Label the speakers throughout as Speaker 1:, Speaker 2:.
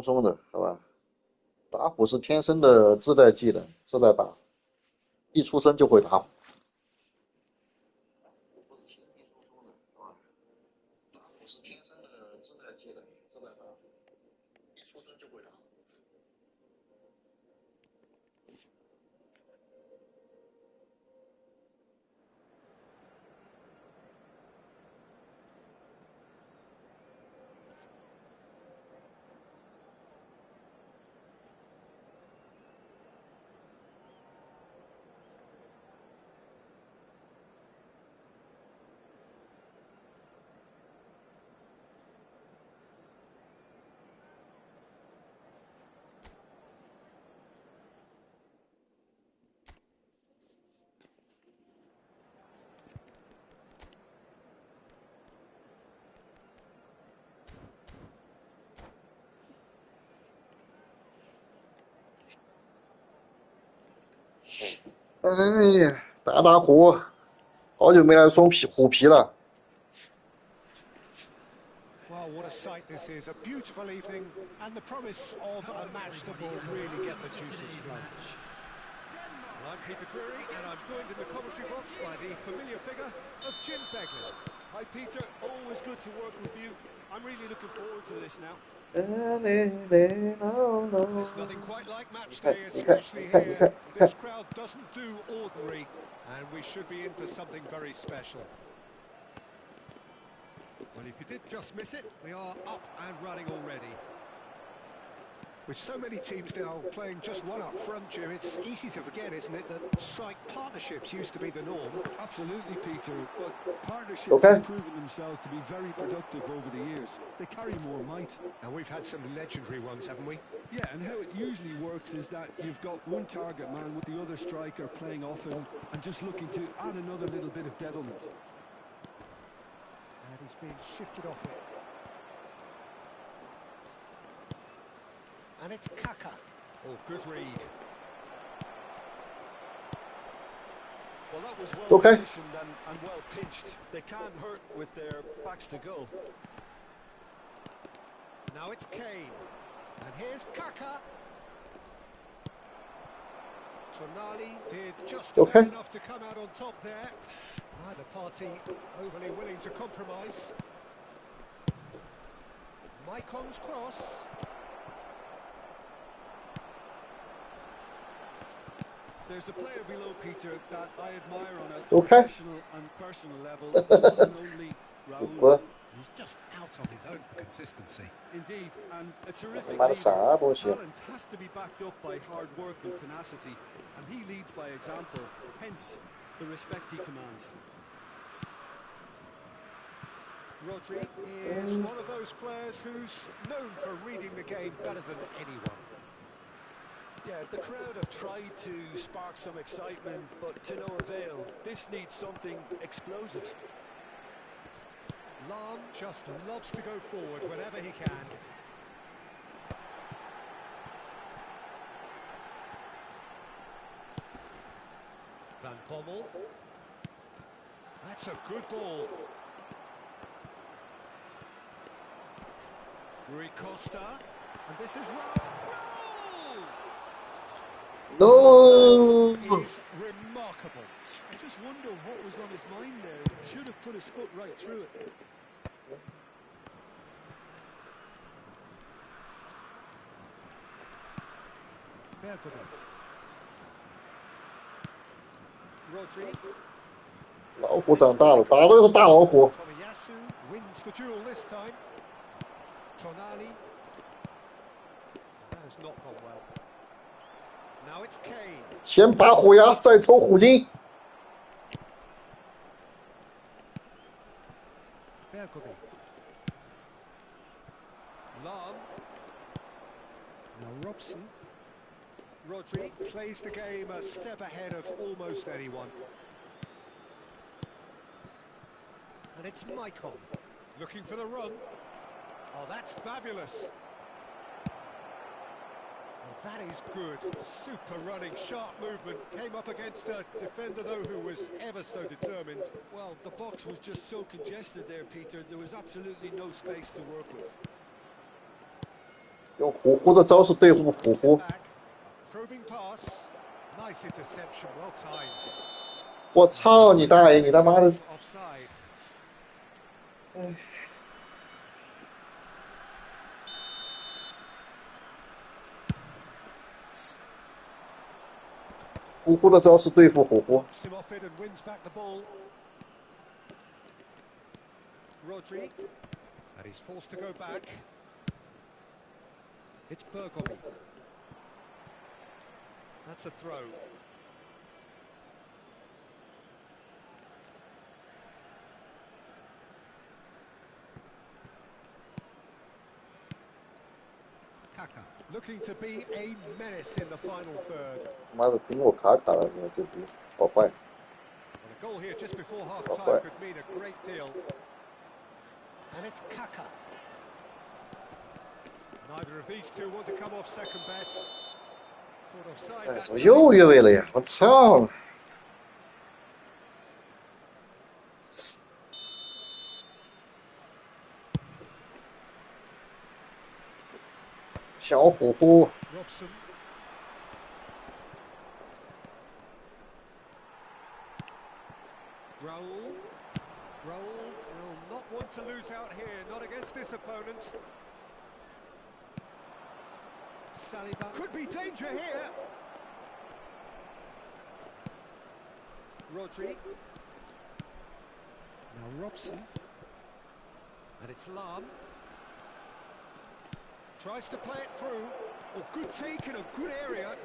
Speaker 1: 松的，是吧？打虎是天生的自带技能，自带把，一出生就会打虎。是天生的自带技能，自带把，一出生就会打。哎呀，打虎，好久没来松皮虎皮了。
Speaker 2: Well, what a sight this is. A beautiful evening and the promise of a match that will really get the juices flowing. Well, I'm Peter Drury and I'm joined in the commentary box by the familiar figure of Jim Beglin.
Speaker 3: Hi Peter, always good to work with you. I'm really looking forward to this now.
Speaker 2: There's nothing quite like match day, especially here. This crowd doesn't do ordinary and we should be in for something very special. Well, if you did just miss it, we are up and running already. With so many teams now playing just one up front, Jim, it's easy to forget, isn't it, that strike partnerships used to be the norm.
Speaker 3: Absolutely, Peter, but partnerships have proven themselves to be very productive over the years. They carry more might.
Speaker 2: And we've had some legendary ones, haven't we?
Speaker 3: Yeah, and how it usually works is that you've got one target man with the other striker playing off him and just looking to add another little bit of devilment.
Speaker 2: And he's being shifted off it. And it's Kaka. Oh, good read.
Speaker 3: Well, that was well positioned and well pinched. They can't hurt with their backs to goal.
Speaker 2: Now it's Kane. And here's Kaka. Tonali did just about enough to come out on top there. Neither party overly willing to compromise. Maicon's cross.
Speaker 3: There's a player below, Peter, that I admire on a professional and personal level, the one and only Raul.
Speaker 2: He's just out on his own for consistency.
Speaker 3: Indeed, and a terrific leader. Talent has to be backed up by hard work and tenacity, and he leads by example, hence the respect he commands.
Speaker 2: Rodri is one of those players who's known for reading the game better than anyone.
Speaker 3: Yeah, the crowd have tried to spark some excitement, but to no avail. This needs something explosive.
Speaker 2: Lam just loves to go forward whenever he can. Van Bommel. That's a good ball. Rui Costa. And this is Raul.
Speaker 1: No!
Speaker 2: Is remarkable.
Speaker 3: I just wonder what was on his mind there. Should have put his foot right through it.
Speaker 2: Rodri.
Speaker 1: 老虎长大了，打的是大老虎。
Speaker 2: Tomiyasu wins the duel this time. Tonali. That has not gone well. Now it's Kane.
Speaker 1: 先拔虎牙，再抽虎筋。
Speaker 2: Bergobi. Lam. Now Robson. Rodri plays the game a step ahead of almost anyone. And it's Maicon. Looking for the run. Oh, that's fabulous. Well, that is good. Super running, sharp movement. Came up against a defender, though, who was ever so determined.
Speaker 3: Well, the box was just so congested there, Peter. There was absolutely no space to work with.
Speaker 1: 用虎虎的招式对付虎虎。
Speaker 2: Probing pass. Nice interception, well timed.
Speaker 1: 我操你大爷！你他妈的！
Speaker 2: Offside.
Speaker 1: 虎虎的招式对付虎虎。
Speaker 2: Him off it and wins back the ball. Rodri. And he's forced to go back. It's Bergomi. That's a throw. Kaka looking to be a menace in the final third.
Speaker 1: 妈的，顶我卡卡了，你这逼，好坏。
Speaker 2: Well, a goal here just before half-time could mean a great deal. And it's Kaka. Neither of these two want to come off second best. Caught offside.
Speaker 1: 哎，怎么又越位了呀？我操！小虎虎。
Speaker 2: Robson. Raul will not want to lose out here, not against this opponent. Saliba could be danger here. Rodri. Now Robson. And it's Lam. Tries to play it through. Oh, good take in a good area.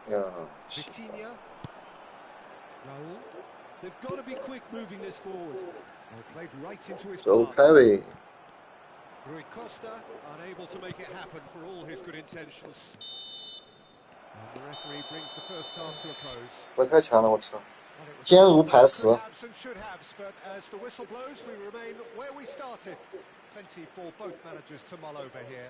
Speaker 1: Yeah.
Speaker 2: Vitinha. Raul.
Speaker 3: They've got to be quick moving this forward.
Speaker 2: Well, played right into his
Speaker 1: So
Speaker 2: path.
Speaker 1: carry.
Speaker 2: Rui Costa unable to make it happen for all his good intentions. And the referee brings the first half to a close.
Speaker 1: 我太强了，我操！坚如磐石。
Speaker 2: Should have, but as the whistle blows, we remain where we started. Plenty for both managers to mull over here.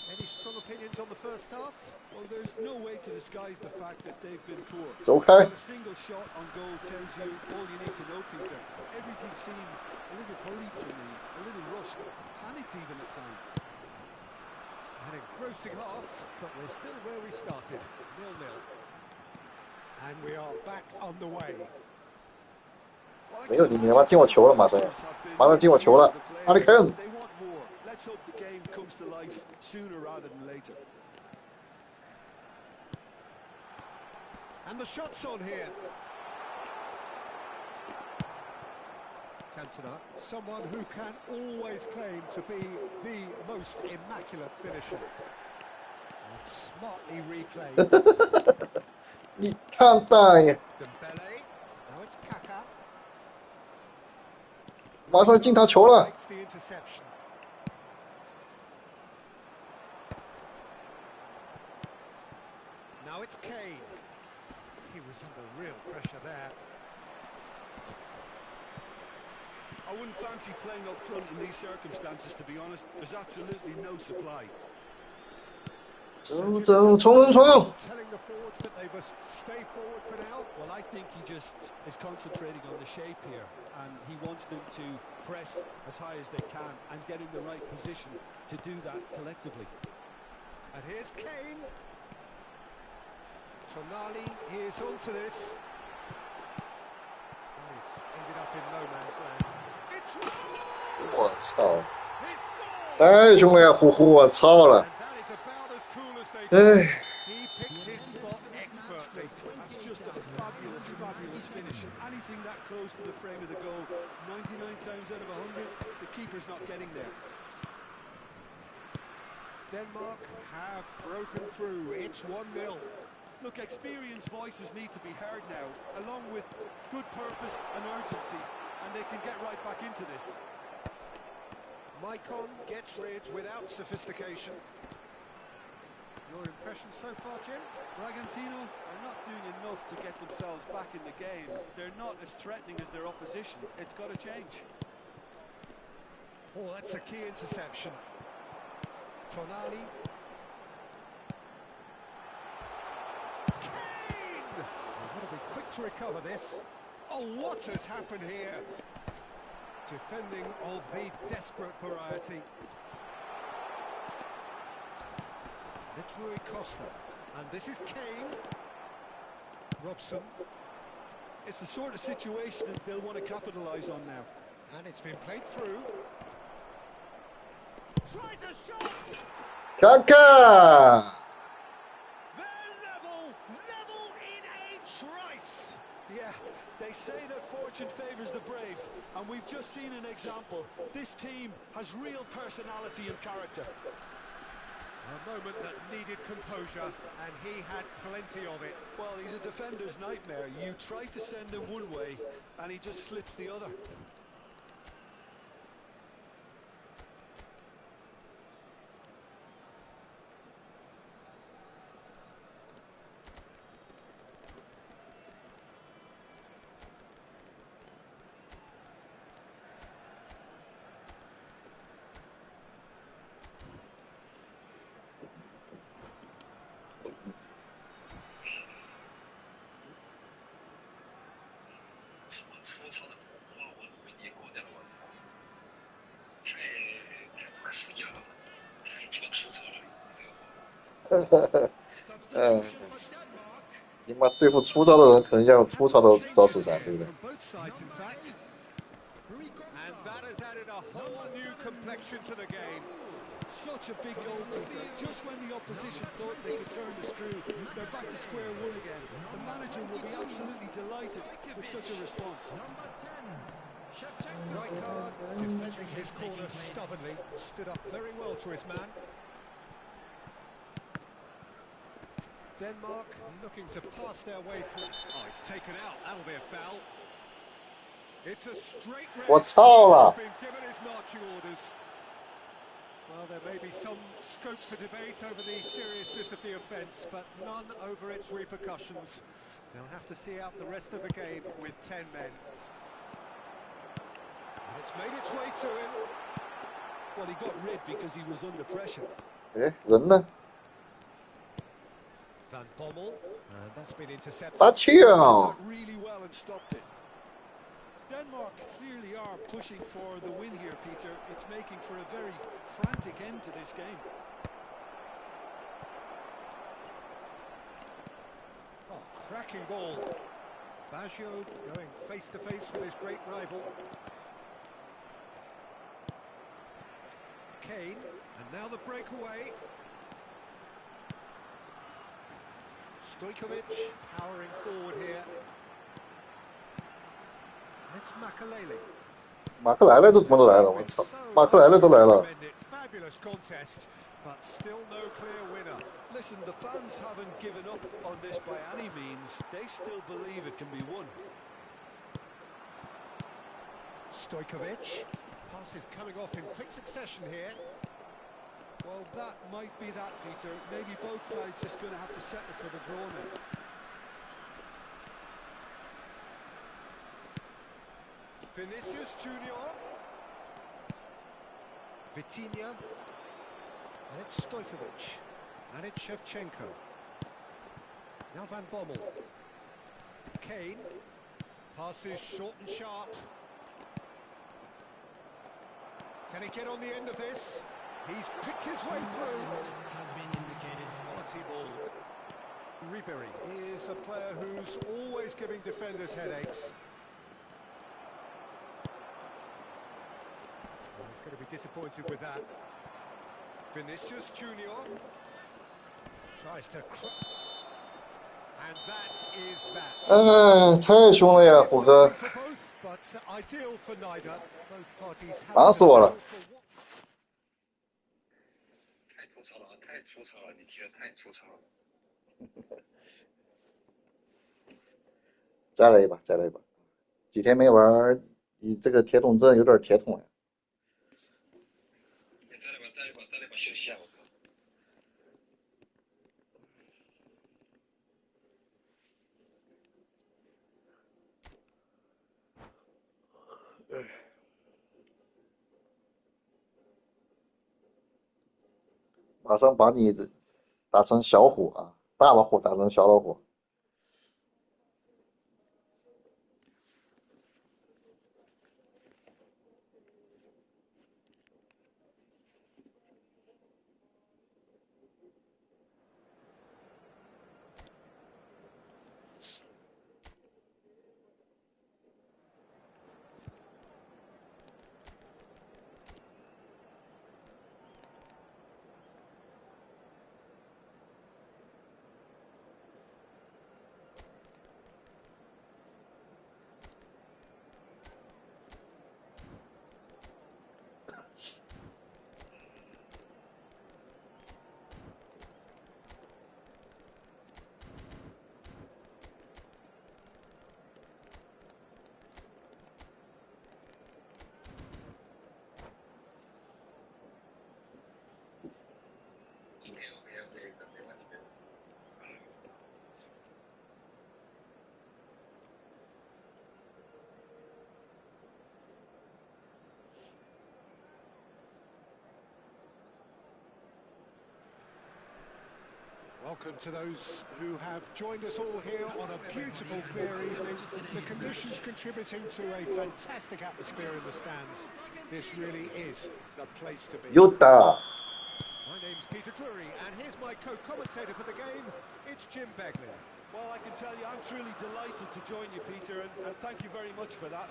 Speaker 2: Any strong opinions on the first half?
Speaker 3: Well, there's no way to disguise the fact that they've been poor.
Speaker 1: 走开！
Speaker 3: A single shot on goal tells you all you need to know, Peter. Everything seems a little hurried to me, a little rushed, panicked even at times.
Speaker 2: An engrossing half, but we're still where we started, 0-0. And we are back on the way.
Speaker 1: 没有你他妈进我球了，马上，马上进我球了，哈里肯！
Speaker 3: They want more. Let's hope the game comes to life sooner rather than later.
Speaker 2: And the shot's on here. Cantona, someone who can always claim to be the most immaculate finisher. And smartly reclaimed.
Speaker 1: 你看大爷！
Speaker 2: Dembele, now it's Kaka.
Speaker 1: 马上进他球了！
Speaker 2: Makes the interception. Now it's Kane. He was under real pressure there.
Speaker 3: I wouldn't fancy playing up front in these circumstances, to be honest. There's absolutely no supply.
Speaker 1: 走走，冲冲冲！
Speaker 2: Telling the forwards that they must stay forward for now.
Speaker 3: Well, I think he just is concentrating on the shape here, and he wants them to press as high as they can and get in the right position to do that collectively.
Speaker 2: And here's Kane. Tonali is onto this. He's ended up in no man's land. It's Raul!
Speaker 1: 我操！
Speaker 2: He scored!
Speaker 1: 哎，兄弟，虎虎，我操了！
Speaker 2: And that is about as cool as they
Speaker 1: 哎，
Speaker 2: get. He picked his spot expertly.
Speaker 3: That's just a fabulous, fabulous finish. Anything that close to the frame of the goal, 99 times out of 100, the keeper's not getting there.
Speaker 2: Denmark have broken through. It's 1-0.
Speaker 3: Look, experienced voices need to be heard now, along with good purpose and urgency, and they can get right back into this.
Speaker 2: Maicon gets rid without sophistication. Your impression so far, Jim?
Speaker 3: Bragantino are not doing enough to get themselves back in the game. They're not as threatening as their opposition. It's got to change.
Speaker 2: Oh, that's a key interception. Tonali. Kane! They've got to be quick to recover this. Oh, what has happened here? Defending of the desperate variety. It's Rui Costa. And this is Kane. Robson.
Speaker 3: It's the sort of situation that they'll want to capitalise on now.
Speaker 2: And it's been played through. Tries a shot!
Speaker 1: Kaka!
Speaker 2: They're level in a trice!
Speaker 3: Yeah, they say that fortune favours the brave, and we've just seen an example. This team has real personality and character.
Speaker 2: A moment that needed composure, and he had plenty of it.
Speaker 3: Well, he's a defender's nightmare. You try to send him one way, and he just slips the other.
Speaker 1: 嗯，你妈对付粗糙的人，肯定要用粗糙的招式噻，对不对？
Speaker 2: And that has added a whole new complexion to the game.
Speaker 3: Such a big goal, Peter. Just when the opposition thought they could turn the screw, they're back to square one again. The manager will be absolutely delighted with such a response.
Speaker 2: Rijkaard defending his corner stubbornly, stood up very well to his man. Denmark looking to pass their way through. Oh, it's taken out. That'll be a foul. It's a straight red.
Speaker 1: What's all
Speaker 2: He's been given his marching orders. Well, there may be some scope for debate over the seriousness of the offence, but none over its repercussions. They'll have to see out the rest of the game with 10 men. And it's made its way to him.
Speaker 3: Well, he got rid because he was under pressure.
Speaker 1: 哎，人呢？
Speaker 2: Van Bommel, and that's been intercepted.
Speaker 1: 打球！
Speaker 3: Got really well and stopped it. Denmark clearly are pushing for the win here, Peter. It's making for a very frantic end to this game.
Speaker 2: Oh, cracking ball. Baggio going face to face with his great rival. Kane, and now the breakaway. Stojkovic powering forward here. It's Makalele.
Speaker 1: 马克来了，这怎么都来了？我操，马克来了都来了。
Speaker 2: Fabulous contest, but still no clear winner.
Speaker 3: Listen, the fans haven't given up on this by any means. They still believe it can be won.
Speaker 2: Stojkovic. Passes coming off in quick succession here.
Speaker 3: Well, that might be that, Peter. Maybe both sides just going to have to settle for the draw now.
Speaker 2: Vinicius Junior. Vitinha. And it's Stojkovic. And it's Shevchenko. Now Van Bommel. Kane. Passes short and sharp. Can he get on the end of this? He's picked his way through. Quality ball. Ribéry is a player who's always giving defenders headaches. Well, he's going to be disappointed with that. Vinicius Junior tries to and that is that.
Speaker 1: 哎，太凶了呀，虎哥！
Speaker 2: But ideal for neither. Both parties
Speaker 1: 烦死我了！
Speaker 4: 太粗糙了，太粗糙了，你踢得太粗糙了。
Speaker 1: 再来一把，再来一把。几天没玩，你这个铁桶阵有点铁桶呀。
Speaker 4: 再来吧，再来吧，再来吧，休息一下，我靠。
Speaker 1: 马上把你打成小虎啊，大老虎打成小老虎。
Speaker 2: Welcome to those who have joined us all here on a beautiful, clear evening. The conditions contributing to a fantastic atmosphere in the stands. This really is the place to be.
Speaker 1: Yuta.
Speaker 2: My name's Peter Drury, and here's my co-commentator for the game. It's Jim Beglin.
Speaker 3: Well, I can tell you, I'm truly delighted to join you, Peter, and thank you very much for that.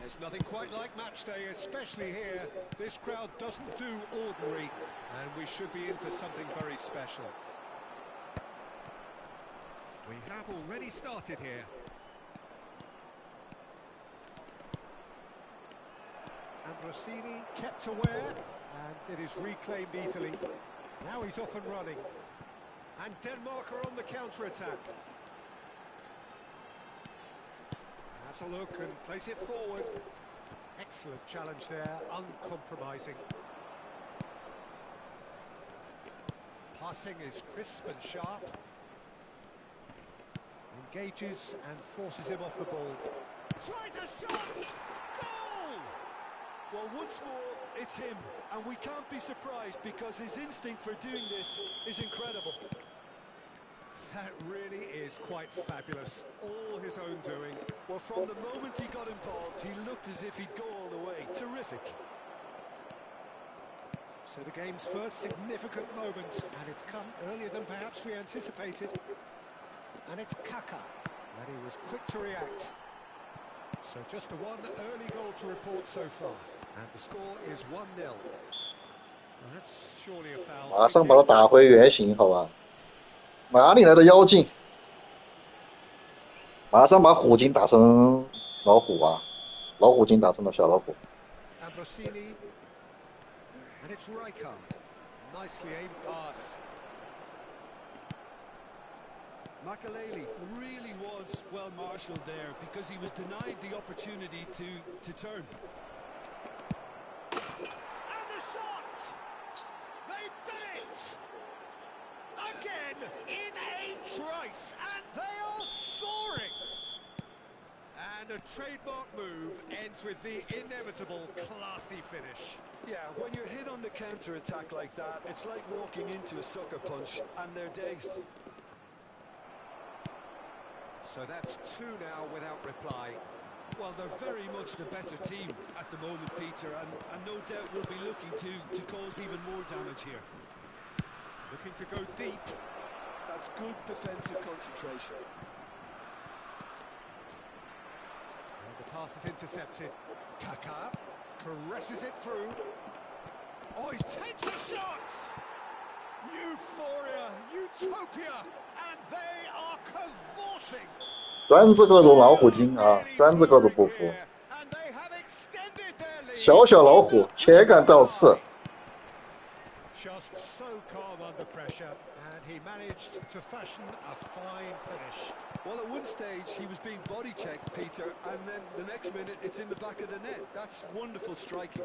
Speaker 2: There's nothing quite like match day, especially here. This crowd doesn't do ordinary, and we should be in for something very special. We have already started here. Ambrosini kept aware, and it is reclaimed easily. Now he's off and running. And Denmark are on the counter-attack. Has a look and plays it forward. Excellent challenge there, uncompromising. Passing is crisp and sharp. Engages and forces him off the ball. Tries a shot! Goal!
Speaker 3: Well, once more, it's him, and we can't be surprised because his instinct for doing this is incredible.
Speaker 2: That really is quite fabulous, all his own doing.
Speaker 3: Well, from the moment he got involved, he looked as if he'd go all the way. Terrific.
Speaker 2: So the game's first significant moment, and it's come earlier than perhaps we anticipated. And it's Kaka, and he was quick to react. So just the one early goal to report so far, and the score is 1-0. Well, that's surely a foul.
Speaker 1: 马上把它打回原形，好吧？哪里来的妖精？马上把虎鲸打成老虎啊！老虎鲸打成了小老虎。
Speaker 2: Ambrosini, and it's Rijkaard. Nicely aimed pass.
Speaker 3: Makelele really was well marshalled there because he was denied the opportunity to turn.
Speaker 2: And the shot! They've done it! Again in a trice, and they are soaring! And a trademark move ends with the inevitable classy finish.
Speaker 3: Yeah, when you're hit on the counter-attack like that, it's like walking into a sucker punch, and they're dazed.
Speaker 2: So that's 2 now without reply.
Speaker 3: Well, they're very much the better team at the moment, Peter, and no doubt will be looking to cause even more damage here.
Speaker 2: Looking to go deep.
Speaker 3: That's good defensive concentration.
Speaker 2: And the pass is intercepted. Kaka caresses it through. Oh, he takes a shot! Euphoria, utopia, and they are cavorting.
Speaker 1: 专治各种老虎精啊，专治各种不服。小小老虎，且敢造次。
Speaker 2: Just so calm under pressure, and he managed to fashion a fine finish.
Speaker 3: Well, at one stage he was being body checked, Peter, and then the next minute it's in the back of the net. That's wonderful striking.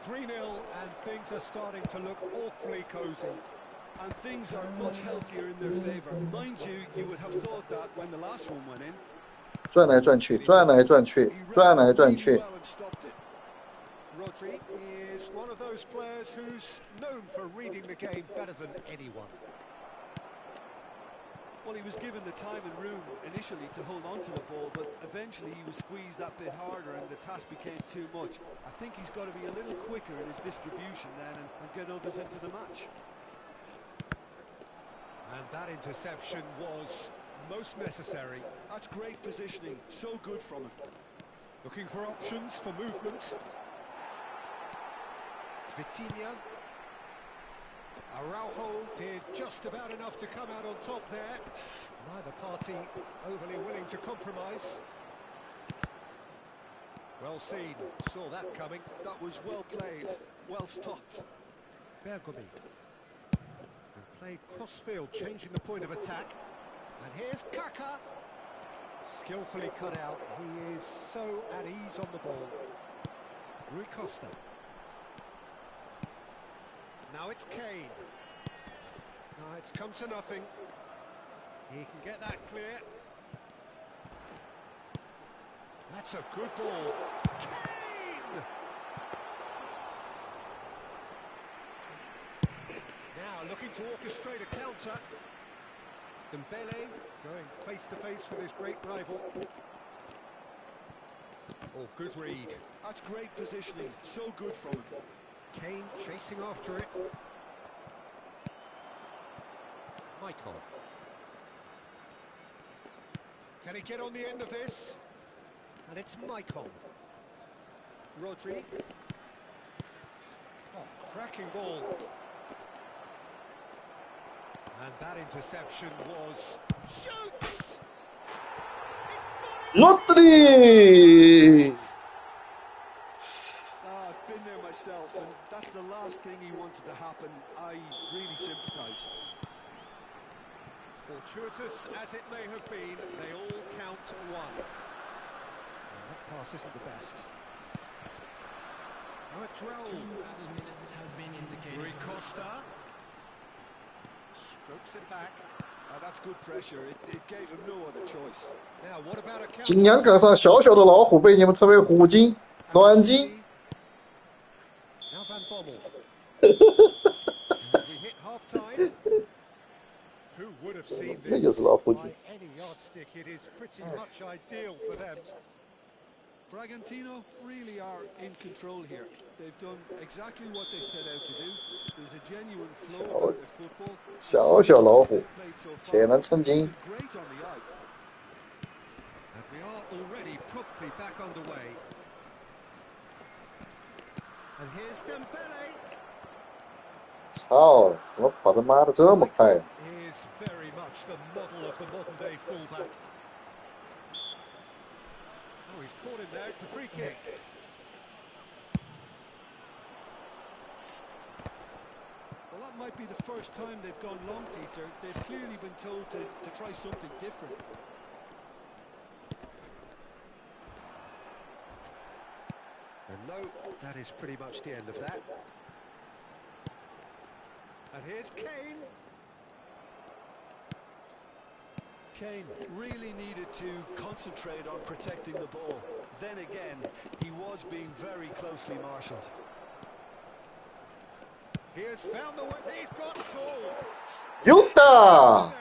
Speaker 2: 3-0, and things are starting to look awfully cosy.
Speaker 3: And things are much healthier in their favour. Mind you, you would have thought that when the last one went in.
Speaker 1: 转来转去，转来转去，转来转去。
Speaker 2: Rodri is one of those players who's known for reading the game better than anyone.
Speaker 3: Well, he was given the time and room initially to hold on to the ball, but eventually he was squeezed that bit harder and the task became too much. I think he's got to be a little quicker in his distribution then and get others into the match.
Speaker 2: And that interception was most necessary.
Speaker 3: That's great positioning, so good from him.
Speaker 2: Looking for options for movement. Vitinha. Araujo did just about enough to come out on top there. Neither party overly willing to compromise. Well seen, saw that coming.
Speaker 3: That was well played, well stopped.
Speaker 2: Bergomi. And played cross-field, changing the point of attack. And here's Kaka. Skillfully cut out. He is so at ease on the ball. Rui Costa. Now it's Kane. It's come to nothing. He can get that clear. That's a good ball. Kane! looking to orchestrate a counter. Dembele going face to face with his great rival. Oh, good read.
Speaker 3: That's great positioning, so good from him.
Speaker 2: Kane chasing after it. Maicon. Can he get on the end of this? And it's Maicon. Rodri. Oh, cracking ball. And that interception was... Shoots!
Speaker 1: Rodri!
Speaker 3: I've been there myself, and that's the last thing he wanted to happen. I really sympathise.
Speaker 2: Fortuitous as it may have been, they all count one. Well, that pass isn't the best. Now it's Raul. Rui Costa. Strokes it back.
Speaker 3: That's good pressure. It gave him no other choice.
Speaker 2: Now what about a counter?
Speaker 1: 今天课上小小的老虎被你们称为虎鲸、卵鲸。
Speaker 2: Now Van Bommel. We hit half time. Who would have seen
Speaker 1: 那
Speaker 2: this?
Speaker 1: 就是老虎鲸。
Speaker 2: By any yardstick, it is pretty much ideal for them.
Speaker 3: Bragantino really are in control here. They've done exactly what they set out to do. There's a genuine flow about their football.
Speaker 1: 小小老虎，且能成精。
Speaker 3: Great on the eye.
Speaker 2: And we are already promptly back underway. And here's Dembele.
Speaker 1: 操，怎么跑得妈的这么快？
Speaker 2: Is very much the model of the modern-day fullback. Oh, he's caught him there. It's a free kick.
Speaker 3: Well, that might be the first time they've gone long, Peter. They've clearly been told to try something different.
Speaker 2: And no, that is pretty much the end of that. And here's Kane.
Speaker 3: Kane really needed to concentrate on protecting the ball. Then again, he was being very closely marshalled.
Speaker 2: He has found the way. He's got full.
Speaker 1: 有的。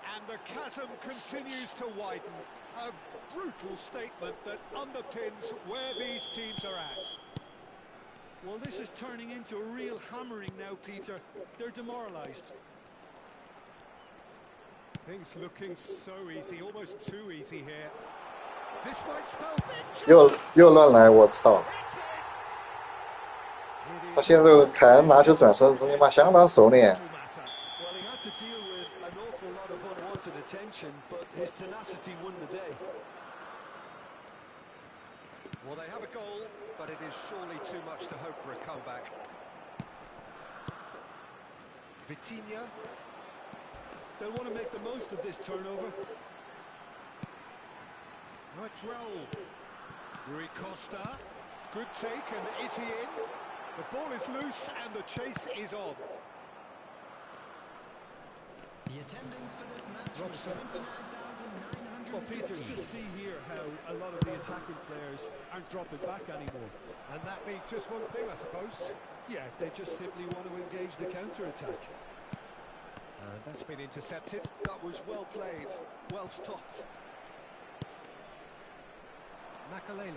Speaker 2: And the chasm continues to widen. A brutal statement that underpins where these teams are at.
Speaker 3: Well, this is turning into a real hammering now, Peter. They're demoralised.
Speaker 2: Things looking so easy, almost too easy here. This might spell victory.
Speaker 1: 又乱来，我操！他现在这个凯恩拿球转身是你妈相当熟练。
Speaker 3: Well, he had to deal with an awful lot of unwanted attention, but his tenacity won the day.
Speaker 2: Well, they have a goal, but it is surely too much to hope for a comeback. Vitinha.
Speaker 3: They'll want to make the most of this turnover.
Speaker 2: Now it's Raul. Rui Costa. Good take, and is he in? The ball is loose, and the chase is on.
Speaker 5: The attendance for this match was
Speaker 2: Robson.
Speaker 5: 29,950.
Speaker 3: Well, Peter, just see here how a lot of the attacking players aren't dropping back anymore.
Speaker 2: And that means just one thing, I suppose.
Speaker 3: Yeah, they just simply want to engage the counter-attack.
Speaker 2: And that's been intercepted.
Speaker 3: That was well played, well stopped.
Speaker 2: Naesl.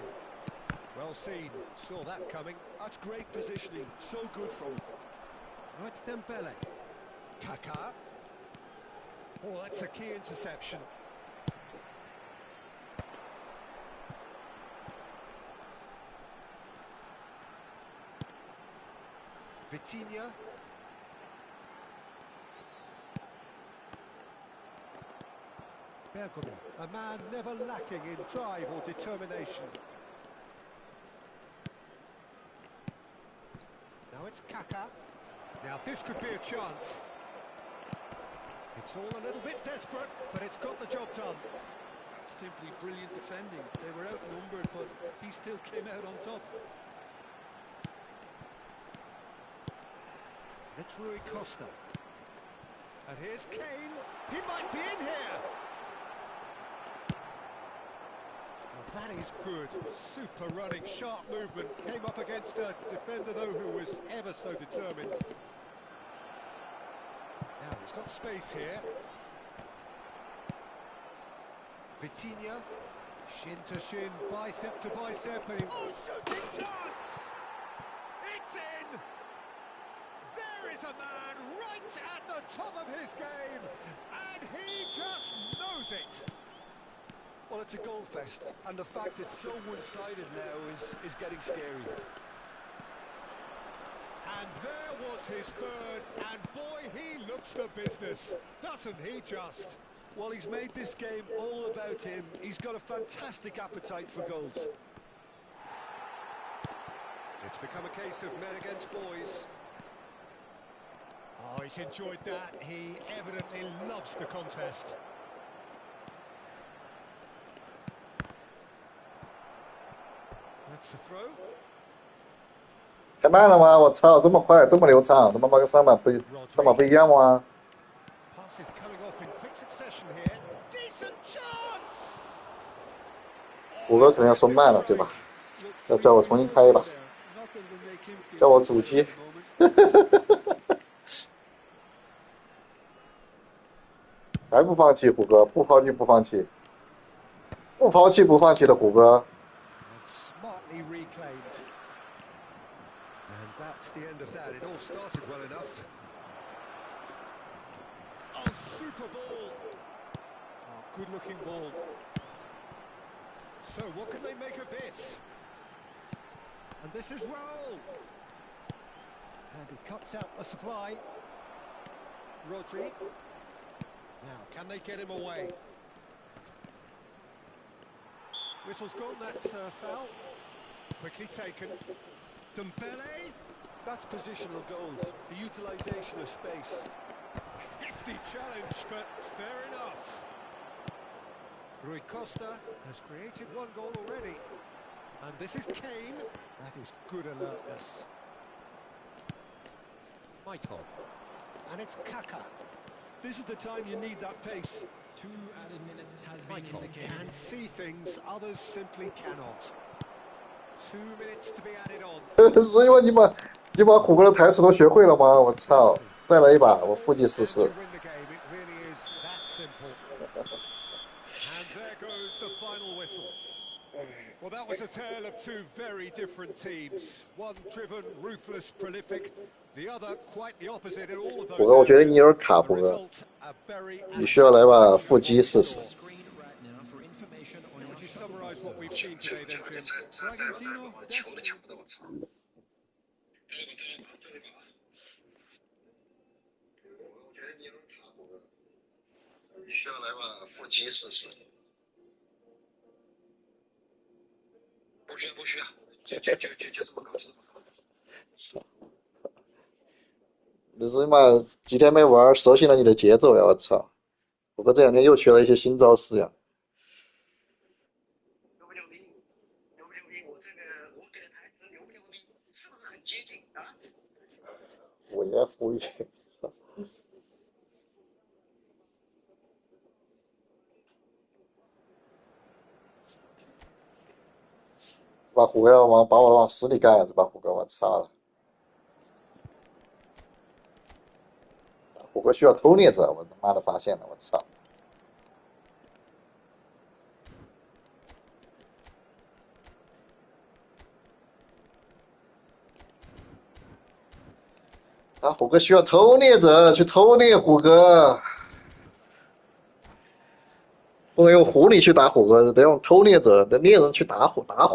Speaker 2: Well seen, saw that coming.
Speaker 3: That's great positioning, so good from him.
Speaker 2: Now it's Dembele. Kaká. Oh, that's a key interception. Vitinha. Bergamo, a man never lacking in drive or determination. Now it's Kaká. Now this could be a chance. It's all a little bit desperate, but it's got the job done.
Speaker 3: That's simply brilliant defending. They were outnumbered, but he still came out on top.
Speaker 2: It's Rui Costa. And here's Kane. He might be in here. Well, That is good. Super running, sharp movement. Came up against a defender, though, who was ever so determined. Now, he's got space here. Vitinha. Shin to shin, bicep to bicep. And oh, shooting chance! It's in! There is a man right at the top of his game, and he just knows it.
Speaker 3: Well, it's a goal fest, and the fact it's so one-sided now is getting scary.
Speaker 2: And there was his third, and boy, he looks the business, doesn't he just?
Speaker 3: Well, he's made this game all about him. He's got a fantastic appetite for goals.
Speaker 2: It's become a case of men against boys. Oh, he's enjoyed that. He evidently loves the contest. That's the throw.
Speaker 1: 太慢了吗？我操，这么快，这么流畅，他妈妈跟上把不一样吗？
Speaker 2: Passes coming off in quick succession here. Decent chance.
Speaker 1: 虎哥可能要说慢了，对吧？要叫我重新开一把，叫我主机。还不放弃，虎哥，不抛弃不放弃，不抛弃不放弃的虎哥。
Speaker 2: Smartly reclaimed. And that's the end of that. It all started well enough. Oh, super ball. Oh, good-looking ball. So, what can they make of this? And this is Raul. And he cuts out the supply. Rodri. Now, can they get him away? Whistle's gone, that's foul. Quickly taken. Dembele.
Speaker 3: That's positional goals, the utilisation of space.
Speaker 2: Hefty challenge, but fair enough. Rui Costa has created one goal already. And this is Kane. That is good alertness. Michael. And it's Kaka.
Speaker 3: This is the time you need that pace.
Speaker 5: 2 added minutes has been
Speaker 2: Michael
Speaker 5: indicated.
Speaker 2: can see things others simply cannot. 2 minutes to be added on.
Speaker 1: 是因为你把虎哥的台词都学会了吗？我操！再来一把，我复计试试。
Speaker 2: To win the game, it really is that simple. And there goes the final whistle. Well, that was a tale of two very different teams. One driven, ruthless, prolific. The other quite the opposite in all of those
Speaker 1: 虎哥，我觉得你有点
Speaker 2: areas.
Speaker 1: 卡，
Speaker 2: The
Speaker 1: 虎哥，
Speaker 2: result, a very
Speaker 1: 你需要来把腹肌试试。
Speaker 5: Screen right now for information on
Speaker 2: Would
Speaker 5: your
Speaker 2: you
Speaker 5: shot
Speaker 2: summarise what we've
Speaker 4: 就
Speaker 2: seen
Speaker 4: 就
Speaker 2: today
Speaker 4: 就
Speaker 2: then,
Speaker 4: 这
Speaker 2: Jim?
Speaker 4: 这我的球都抢不到，我操！对吧？对吧？我觉得你有点卡，虎哥，你需要来把腹肌试试。不需要，就这么搞，就这么搞。
Speaker 1: 操！你是妈几天没玩，熟悉了你的节奏呀！我操！虎哥这两天又学了一些新招式呀。
Speaker 4: 牛不牛逼？牛不牛逼？我给的台词牛不牛逼？是不是很接近啊？
Speaker 1: 我言虎语，操！把虎哥把我往死里干呀！这把虎哥，我操了！虎哥需要偷猎者，我他妈的发现了，我操！啊，虎哥需要偷猎者，去偷猎虎哥，不能用狐狸去打虎哥，得用偷猎者的猎人去打虎啊！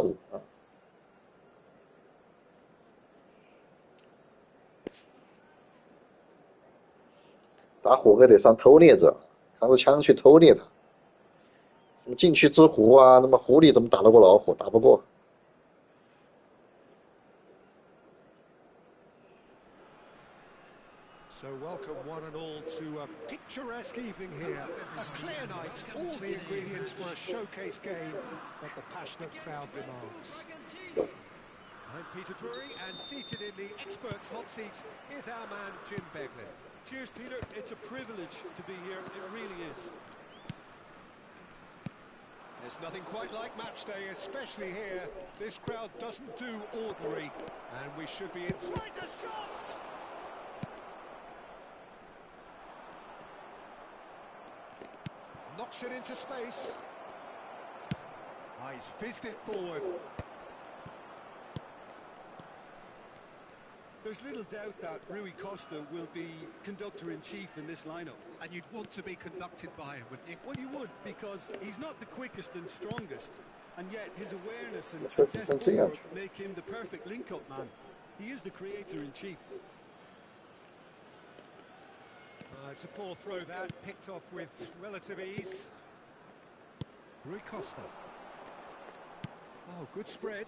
Speaker 1: 打虎哥得上偷猎者，扛着枪去偷猎他。什么禁区之狐啊，那么狐狸怎么打得过老虎？打不过。
Speaker 2: So welcome one and all to a picturesque evening here. A clear night, all the ingredients for a showcase game that the passionate crowd demands. I'm Peter Drury, and seated in the experts' hot seat is our man Jim Beglin.
Speaker 3: Cheers, Peter. It's a privilege to be here. It really is.
Speaker 2: There's nothing quite like match day, especially here. This crowd doesn't do ordinary, and we should be in. Tries a shot! Knocks it into space. Ah, he's fizzed it forward.
Speaker 3: There's little doubt that Rui Costa will be conductor-in-chief in this lineup.
Speaker 2: And you'd want to be conducted by him, wouldn't you?
Speaker 3: Well, you would, because he's not the quickest and strongest, and yet his awareness and
Speaker 1: That's
Speaker 3: depth
Speaker 1: what I'm
Speaker 3: forward
Speaker 1: saying.
Speaker 3: make him the perfect link-up man. He is the creator-in-chief.
Speaker 2: It's a poor throw that, picked off with relative ease. Rui Costa. Oh, good spread.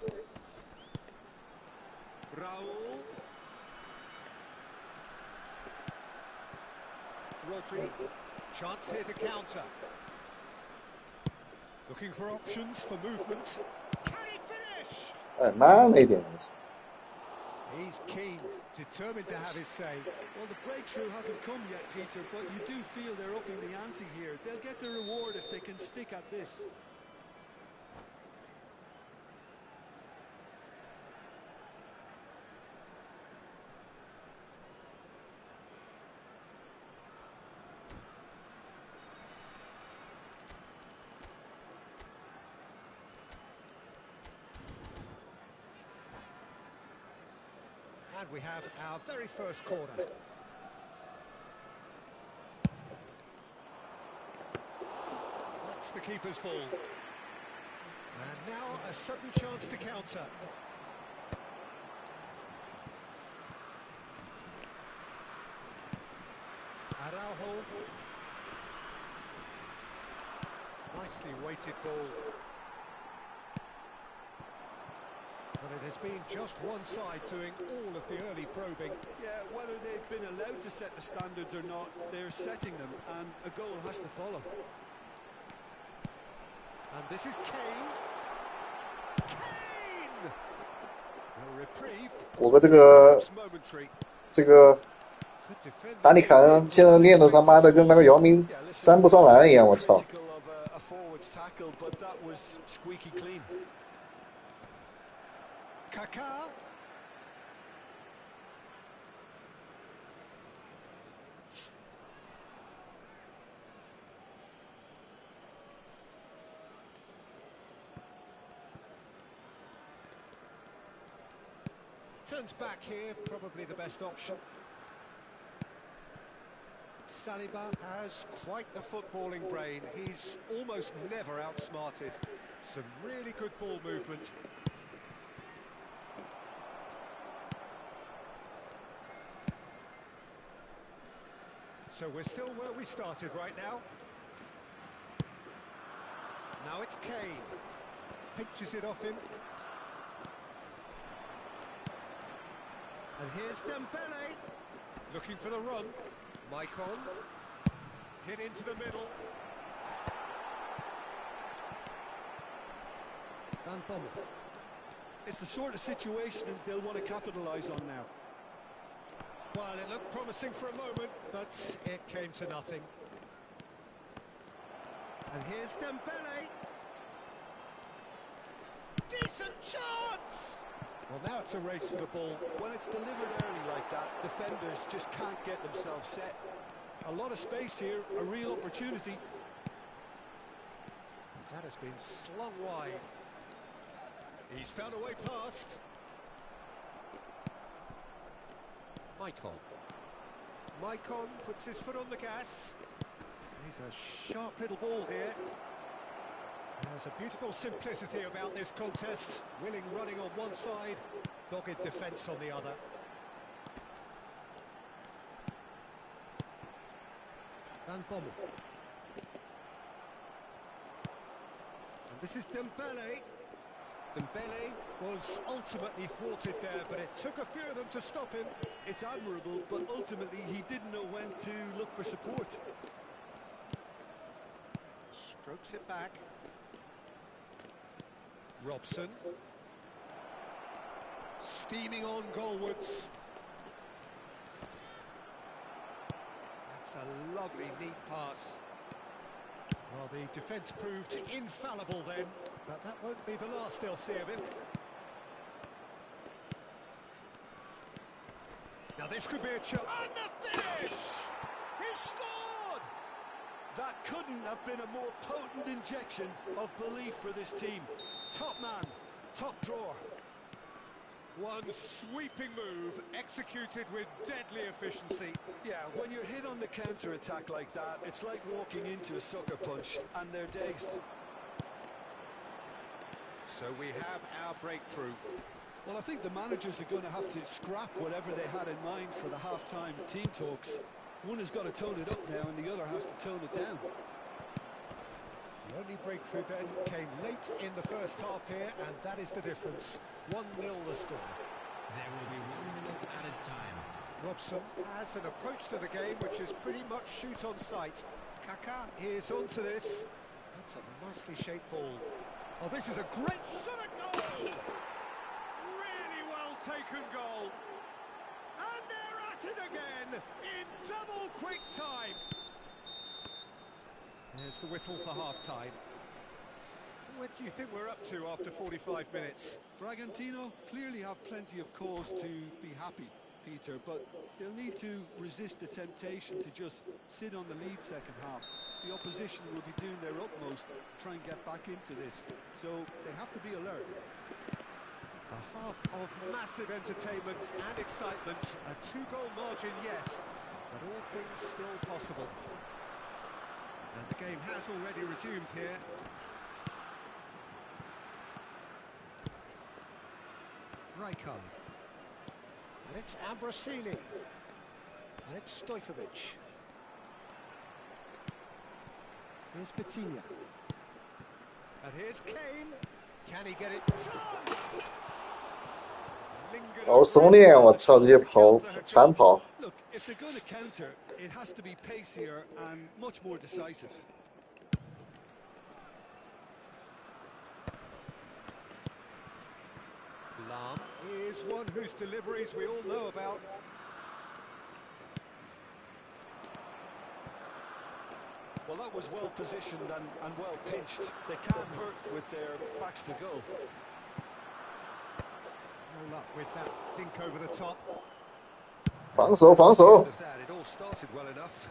Speaker 2: Raul. Rodri. Chance here to counter. Looking for options for movement. Can he finish?
Speaker 1: 哎，慢了一点。
Speaker 2: He's keen, determined to have his say.
Speaker 3: Well, the breakthrough hasn't come yet, Peter, but you do feel they're upping the ante here. They'll get the reward if they can stick at this.
Speaker 2: And we have our very first corner. That's the keeper's ball. And now a sudden chance to counter. Araujo. Nicely weighted ball. But it has been just one side doing all of the early probing.
Speaker 3: Yeah, whether they've been allowed to set the standards or not, they're setting them, and a goal has to follow.
Speaker 2: And this is Kane. Kane! A reprieve.
Speaker 1: 我们这个
Speaker 2: It's momentary.
Speaker 1: 这个
Speaker 2: Good defending.
Speaker 1: 哈利凯恩现在练的他妈的跟那个姚明
Speaker 3: Yeah, listen,
Speaker 1: 扇不上篮一样，我操！
Speaker 3: critical of a forward's tackle, but that was squeaky clean.
Speaker 2: Kaká. Turns back here, probably the best option. Saliba has quite the footballing brain. He's almost never outsmarted. Some really good ball movement. So we're still where we started right now. Now it's Kane. Pinches it off him. And here's Dembele. Looking for the run. Maicon. Hit into the middle. Van Bommel.
Speaker 3: It's the sort of situation they'll want to capitalise on now.
Speaker 2: Well, it looked promising for a moment, but it came to nothing. And here's Dembele. Decent chance! Well, now it's a race for the ball.
Speaker 3: When it's delivered early like that, defenders just can't get themselves set. A lot of space here, a real opportunity.
Speaker 2: That has been slung wide. He's found a way past. Maicon puts his foot on the gas. He's a sharp little ball here. There's a beautiful simplicity about this contest. Willing running on one side, dogged defence on the other. Van Bommel. And this is Dembele. Dembele was ultimately thwarted there, but it took a few of them to stop him.
Speaker 3: It's admirable, but ultimately he didn't know when to look for support.
Speaker 2: Strokes it back. Robson. Steaming on goalwards. That's a lovely, neat pass. Well, the defence proved infallible then, but that won't be the last they'll see of him. Now this could be a chance. And the finish! He scored!
Speaker 3: That couldn't have been a more potent injection of belief for this team. Top man, top drawer.
Speaker 2: One sweeping move, executed with deadly efficiency.
Speaker 3: Yeah, when you're hit on the counter-attack like that, it's like walking into a sucker punch, and they're dazed.
Speaker 2: So we have our breakthrough.
Speaker 3: Well, I think the managers are going to have to scrap whatever they had in mind for the half-time team talks. One has got to tone it up now, and the other has to tone it down.
Speaker 2: The only breakthrough then came late in the first half here, and that is the difference. 1-0 the score.
Speaker 5: There will be 1 minute added time.
Speaker 2: Robson has an approach to the game which is pretty much shoot on sight. Kaká is onto this. That's a nicely shaped ball. Oh, this is a great shot at goal! Really well taken goal. And they're at it again in double quick time. There's the whistle for half-time. What do you think we're up to after 45 minutes?
Speaker 3: Bragantino clearly have plenty of cause to be happy, Peter, but they'll need to resist the temptation to just sit on the lead second half. The opposition will be doing their utmost to try and get back into this, so they have to be alert.
Speaker 2: A half of massive entertainment and excitement. A 2-goal margin, yes, but all things still possible. And the game has already resumed here. Rijkaard. And it's Ambrosini. And it's Stojkovic. Here's Vitinha. And here's Kane. Can he get it? Chance!
Speaker 1: 好熟练，我操，这些反跑。
Speaker 3: Look, if they're going to counter, it has to be pacier and much more decisive.
Speaker 2: Lam is one whose deliveries we all know about.
Speaker 3: Well, that was well positioned and well pinched. They can't hurt with their backs to goal.
Speaker 2: No luck with that dink over the top.
Speaker 1: 防守，防守。
Speaker 2: It all started well enough.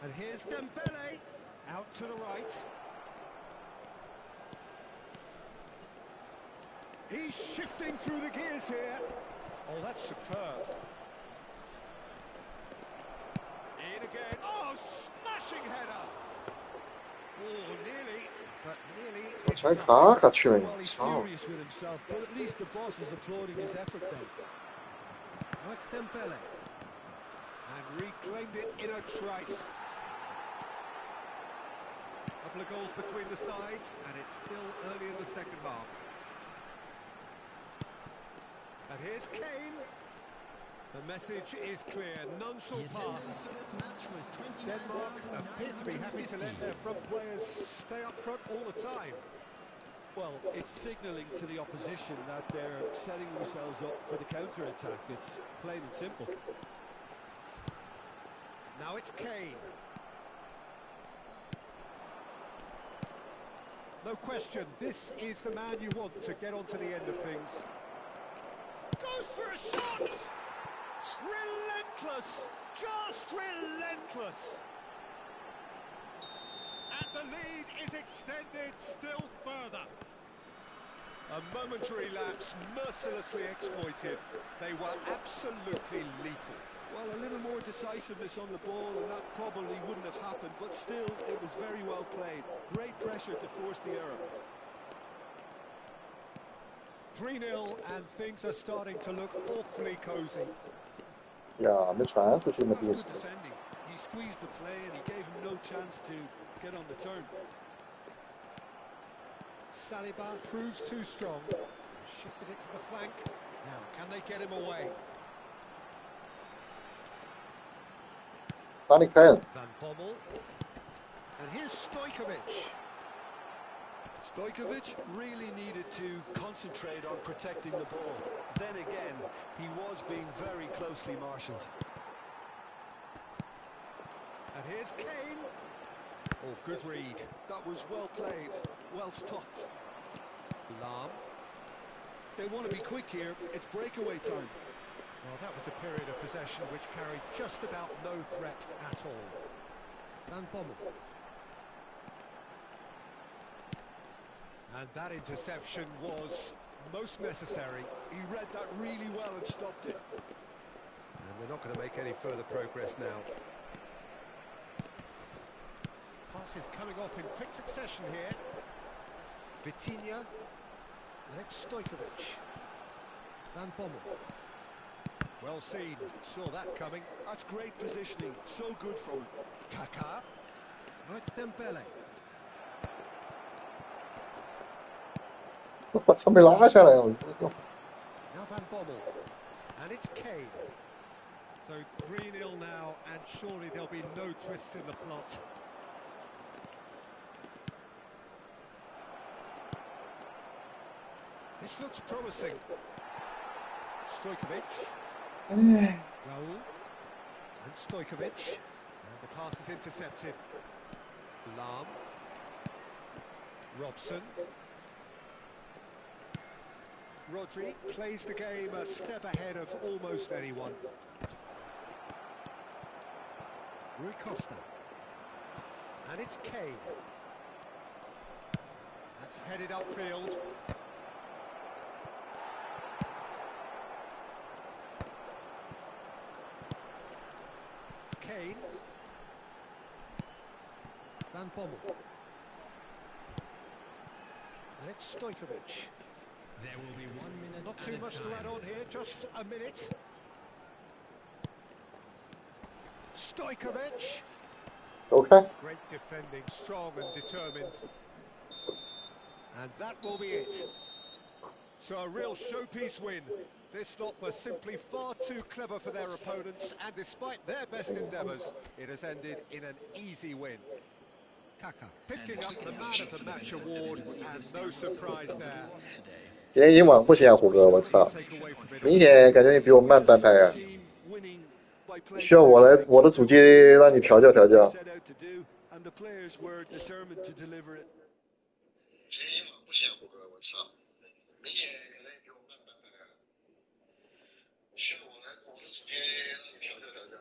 Speaker 2: And here's Dembele out to the right. He's shifting through the gears here. Oh, that's superb. In again. Oh, smashing header. Oh, nearly, but nearly.
Speaker 1: 才卡卡去了，
Speaker 3: Well, he's
Speaker 1: 操！
Speaker 3: furious with himself, but at least the boss is applauding his effort then.
Speaker 2: Now it's Dembele. And reclaimed it in a trice. Couple of goals between the sides, and it's still early in the second half. And here's Kane. The message is clear, none shall pass.
Speaker 5: For this match was
Speaker 2: Denmark appear to be happy to let their front players stay up front all the time.
Speaker 3: Well, it's signalling to the opposition that they're setting themselves up for the counter-attack. It's plain and simple.
Speaker 2: Now it's Kane. No question, this is the man you want to get onto the end of things. Goes for a shot! Relentless! Just relentless! And the lead is extended still further. A momentary lapse mercilessly exploited. They were absolutely lethal.
Speaker 3: Well, a little more decisiveness on the ball and that probably wouldn't have happened, but still, it was very well played. Great pressure to force the error.
Speaker 2: 3-0 and things are starting to look awfully cosy.
Speaker 1: 呀，没传出去那
Speaker 3: That's
Speaker 1: 地
Speaker 3: good
Speaker 1: 方。
Speaker 3: defending. He squeezed the play and he gave him no chance to get on the turn.
Speaker 2: Saliba proves too strong. Shifted it to the flank. Now, can they get him away?
Speaker 1: 哪里开了？
Speaker 2: Van Bommel. And here's Stojkovic.
Speaker 3: Stojkovic really needed to concentrate on protecting the ball. Then again, he was being very closely marshalled.
Speaker 2: And here's Kane. Oh, good read.
Speaker 3: That was well played, well stopped.
Speaker 2: Lahm.
Speaker 3: They want to be quick here. It's breakaway time.
Speaker 2: Well, that was a period of possession which carried just about no threat at all. Van Bommel. And that interception was most necessary.
Speaker 3: He read that really well and stopped it.
Speaker 2: And they're not going to make any further progress now. Passes coming off in quick succession here. Vitinha. And it's Stojkovic. Van Bommel. Well seen, saw that coming.
Speaker 3: That's great positioning, so good from him.
Speaker 2: Kaká. Oh, it's Dembele.
Speaker 1: 我操，没拉下来，我操！
Speaker 2: Now Van Bommel. And it's Kane. So 3-0 now, and surely there'll be no twists in the plot. This looks promising. Stojkovic. Raul. And Stojkovic. And the pass is intercepted. Lahm. Robson. Rodri plays the game a step ahead of almost anyone. Rui Costa. And it's Kane. That's headed upfield. Kane. Van Bommel. And it's Stojkovic.
Speaker 5: There will be 1 minute.
Speaker 2: Not too much to add on here, just a minute. Stojkovic.
Speaker 1: 走开！
Speaker 2: Great defending, strong and determined. And that will be it. So a real showpiece win. This lot were simply far too clever for their opponents, and despite their best endeavours, it has ended in an easy win. Kaká picking up the Man of the Match award, and no surprise there.
Speaker 1: 今天英网不行啊，虎哥，我操！
Speaker 2: Take away from it.
Speaker 1: 明显感觉你比我慢半拍啊！
Speaker 3: Team winning by playing
Speaker 1: 需要我的主机让你调教调教。
Speaker 3: set out to do, and the players were determined to deliver it.
Speaker 1: 今天英网不行啊，虎哥，我操！明显感觉你比我慢半拍啊！需要我的主机让你调教调教。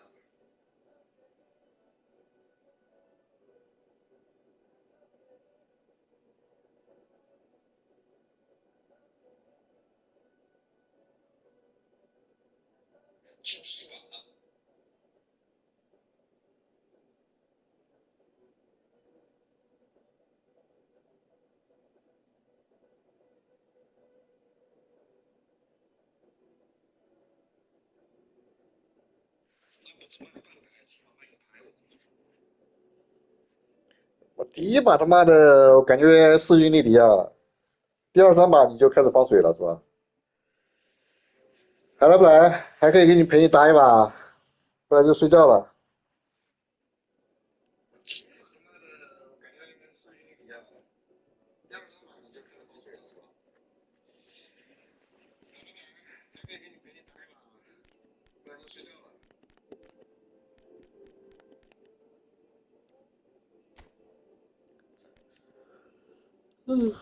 Speaker 1: 进第一网了。我第一把他妈的，我感觉势均力敌啊。第二三把你就开始放水了是吧？还来不来？还可以给你陪你打一把，不然就睡觉了。第一把他妈的，我感觉势均力敌啊。第二三把你就开始放水了是吧？还来不来？还可以给你陪你打一把，不然就睡觉了。 嗯，